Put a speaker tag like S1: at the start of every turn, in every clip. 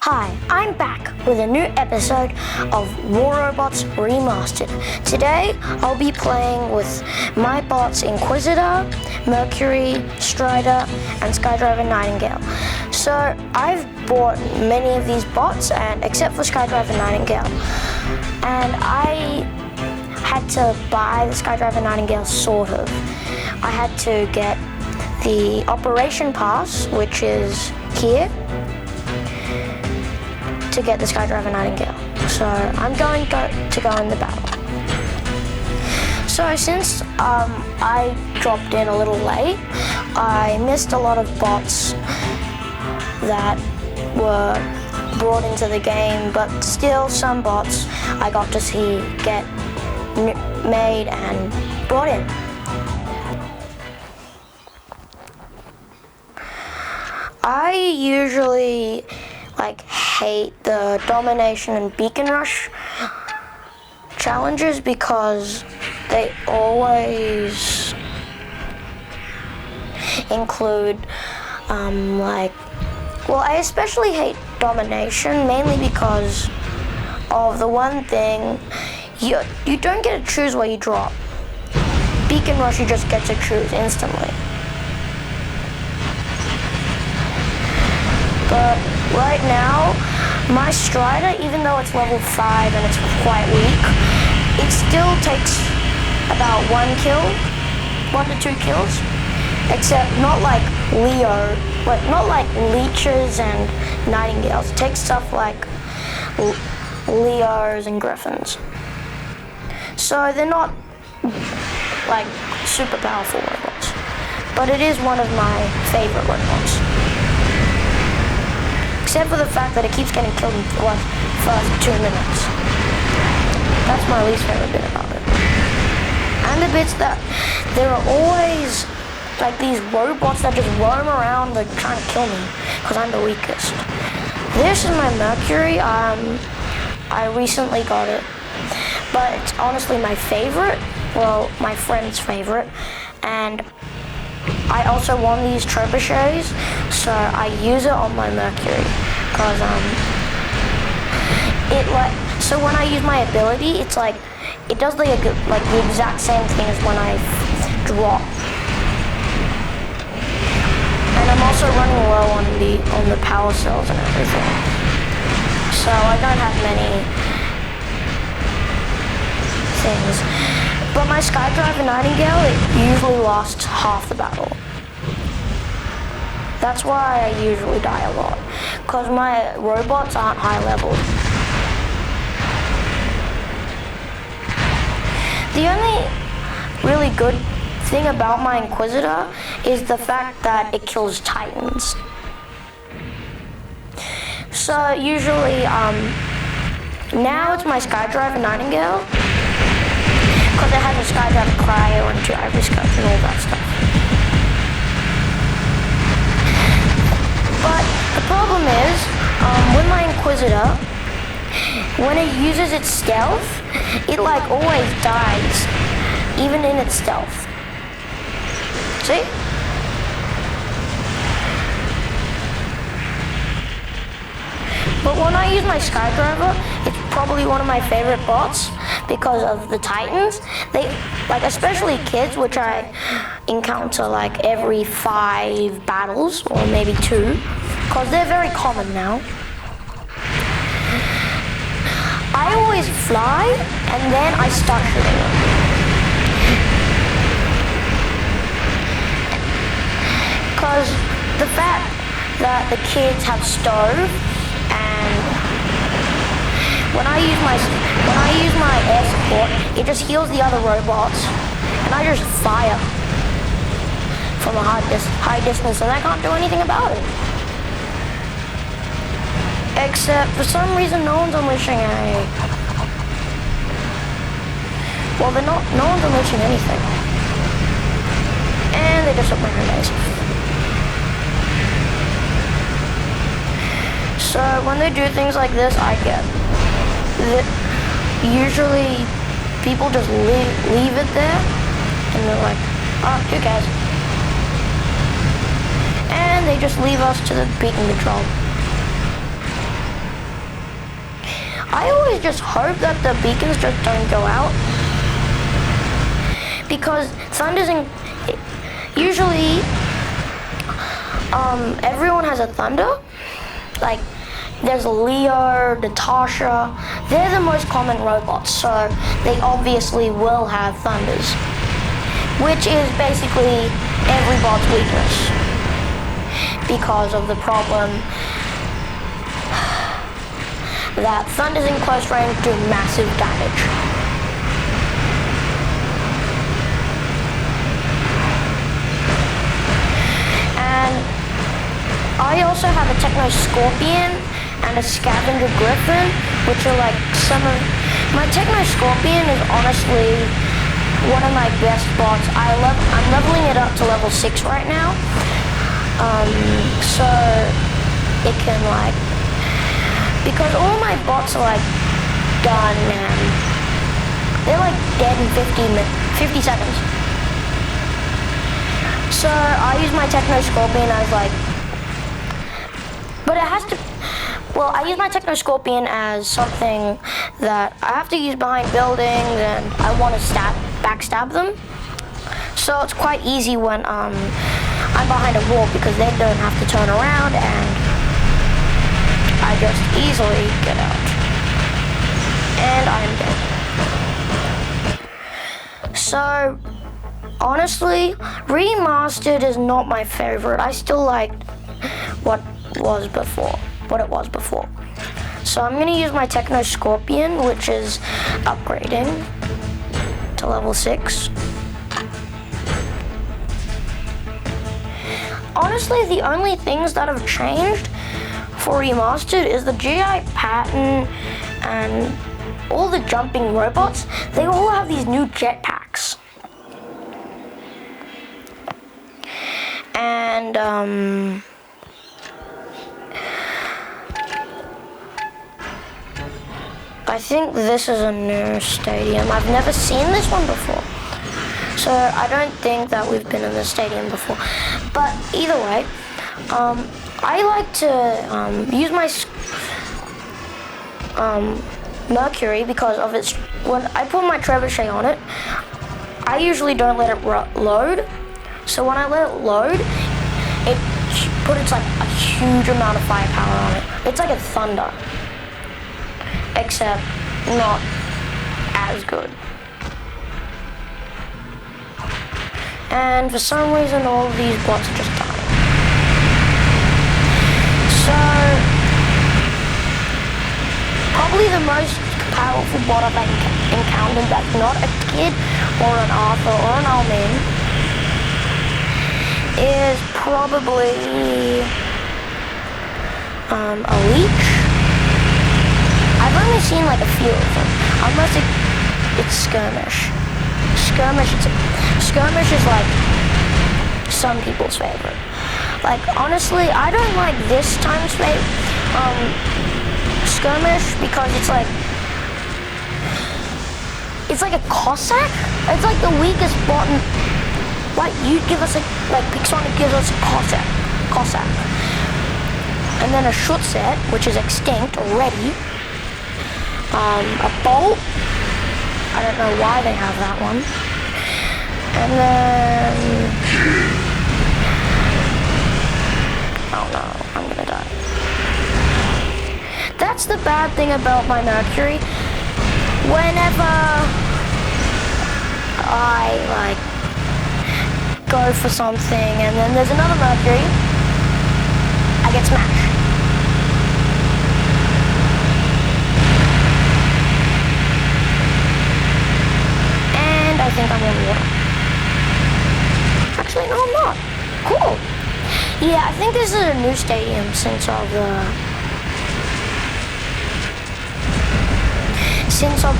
S1: Hi, I'm back with a new episode of War Robots Remastered. Today, I'll be playing with my bots Inquisitor, Mercury, Strider, and Skydriver Nightingale. So, I've bought many of these bots, and except for Skydriver Nightingale. And I had to buy the Skydriver Nightingale, sort of. I had to get the Operation Pass, which is here, to get the Skydriver Nightingale. So I'm going to go in the battle. So since I dropped in a little late, I missed a lot of bots that were brought into the game, but still some bots I got to see get made and brought in. I usually hate the domination and beacon rush challenges because they always include I especially hate domination mainly because of the one thing, you don't get to choose where you drop. Beacon rush, you just get to choose instantly. But right now, my Strider, even though it's level 5 and it's quite weak, it still takes about 1 to 2 kills. Except not like Leo, not like Leeches and Nightingales. It takes stuff like Leos and Griffins. So they're not super powerful robots. But it is one of my favorite robots. Except for the fact that it keeps getting killed in the first 2 minutes. That's my least favorite bit about it. And the bits that there are always these robots that just roam around trying to kill me because I'm the weakest. This is my Mercury. I recently got it, but it's honestly my favorite. Well, my friend's favorite, and I also want these trebuchets, so I use it on my Mercury, because so when I use my ability, it's it does the exact same thing as when I drop. And I'm also running low on the power cells and everything, so I don't have many things. But my Skydriver Nightingale, it usually lasts half the battle. That's why I usually die a lot, because my robots aren't high leveled. The only really good thing about my Inquisitor is the fact that it kills Titans. So usually, now it's my Skydriver Nightingale, because it has a Skydriver Cryo and 2 Ivory Scope and all that stuff. But the problem is, with my Inquisitor, when it uses its stealth, it always dies, even in its stealth. See? But when I use my Skydriver, it's probably one of my favorite bots because of the Titans. They, especially kids, which I encounter every 5 battles, or maybe 2, because they're very common now. I always fly, and then I start shooting them. Because the fact that the kids have stove, and when I use my air support, it just heals the other robots, and I just fire from a high distance, and I can't do anything about it. Except for some reason, no one's unleashing no one's unleashing anything, and they just took my grenades. So when they do things like this, I get it. Usually people just leave it there, and they're like, oh, who cares? And they just leave us to the beacon control. I always just hope that the beacons just don't go out. Because thunder's usually, everyone has a thunder. Like, there's Leo, Natasha. They're the most common robots, so they obviously will have thunders, which is basically every bot's weakness because of the problem that thunders in close range do massive damage. And I also have a Techno Scorpion and a Scavenger Griffin, which are like some of... My Techno Scorpion is honestly one of my best bots. I'm leveling it up to level 6 right now. So it can like... Because all my bots are like done and they're like dead in 50 seconds. So I use my Techno Scorpion as like... But it has to... Well, I use my Techno Scorpion as something that I have to use behind buildings and I want to backstab them. So it's quite easy when I'm behind a wall because they don't have to turn around and I just easily get out. And I'm dead. So, honestly, Remastered is not my favorite. I still like what it was before. So I'm gonna use my Techno Scorpion, which is upgrading to level 6. Honestly, the only things that have changed for Remastered is the GI pattern and all the jumping robots. They all have these new jetpacks. And I think this is a new stadium. I've never seen this one before. So I don't think that we've been in this stadium before. But either way, I like to use my Mercury because of its... When I put my trebuchet on it, I usually don't let it load. So when I let it load, it puts like a huge amount of firepower on it. It's like a thunder, except not as good. And for some reason, all of these bots are just dying. So, probably the most powerful bot I've encountered that's not a kid or an Arthur or an Almin is probably a leech. I've only seen like a few of them, unless it's skirmish. Skirmish is like some people's favorite. Like honestly, I don't like this time's skirmish because it's like a Cossack. It's like the weakest bot. Like you give us Pixonic gives us a Cossack, and then a Schutzet, which is extinct already. A Bolt. I don't know why they have that one. And then... Oh no, I'm gonna die. That's the bad thing about my Mercury. Whenever I go for something and then there's another Mercury, I get smashed. I think I'm in water. Actually, no, I'm not. Cool. Yeah, I think this is a new stadium since of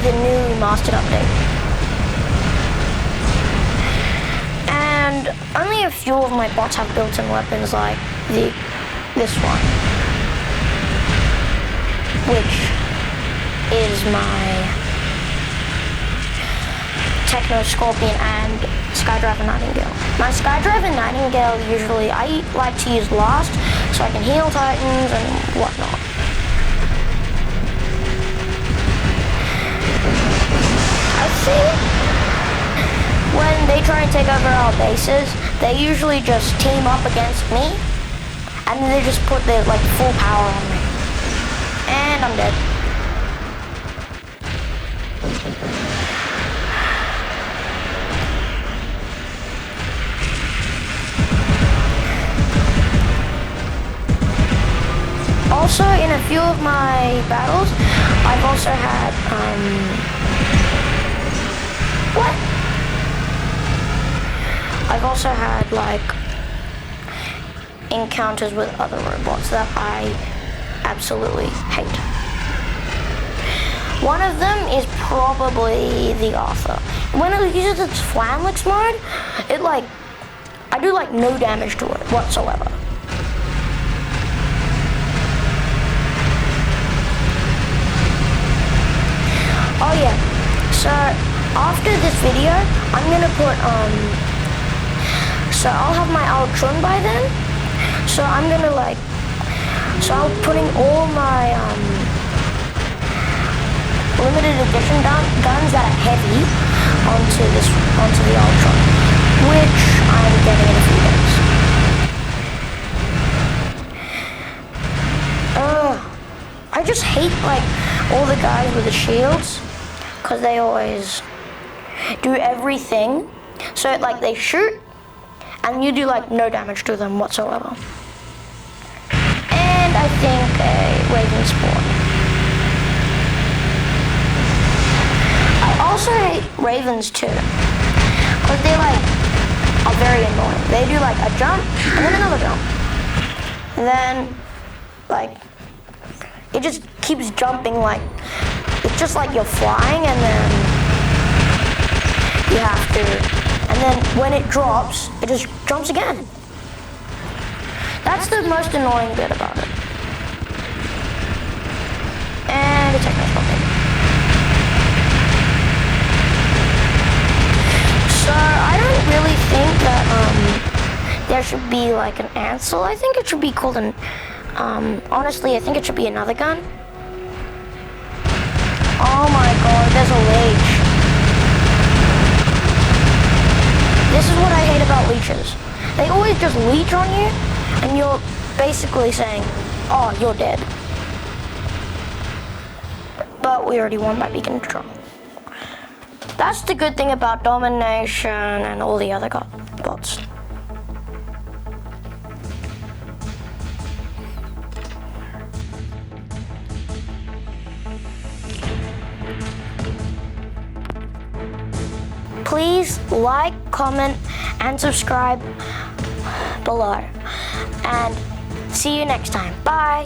S1: the new Remastered update. And only a few of my bots have built-in weapons like this one, which is my Techno Scorpion and Skydriver Nightingale. My Skydriver Nightingale usually I like to use last so I can heal Titans and whatnot. take over our bases, they usually just team up against me, and then they just put their like full power on me. And I'm dead. Also, in a few of my battles, I've also had, what? I've also had, like, encounters with other robots that I absolutely hate. One of them is probably the Arthur. When it uses its Flamlix mode, it, like, I do, like, no damage to it whatsoever. Oh yeah, so after this video, I'm gonna put, so I'll have my Ultron by then, so I'm gonna I'll putting all my, limited edition guns that are heavy onto the Ultron, which I'm getting in a few days. I just hate, like, all the guys with the shields, because they always do everything. So, like, they shoot, and you do, like, no damage to them whatsoever. And I think a Raven spawned. I also hate Ravens, too, because they, like, are very annoying. They do, like, a jump, and then another jump. And then, like, it just keeps jumping, like, it's just like you're flying, and then you have to, and then when it drops, it just jumps again. That's the most annoying bit about it. And it's techno-stopping. So I don't really think that there should be like an Ansel. I think it should be called an, honestly, I think it should be another gun. Oh my god, there's a leech. This is what I hate about leeches. They always just leech on you, and you're basically saying, oh, you're dead. But we already won by beacon control. That's the good thing about domination and all the other bots. Please like, comment, and subscribe below. And see you next time. Bye.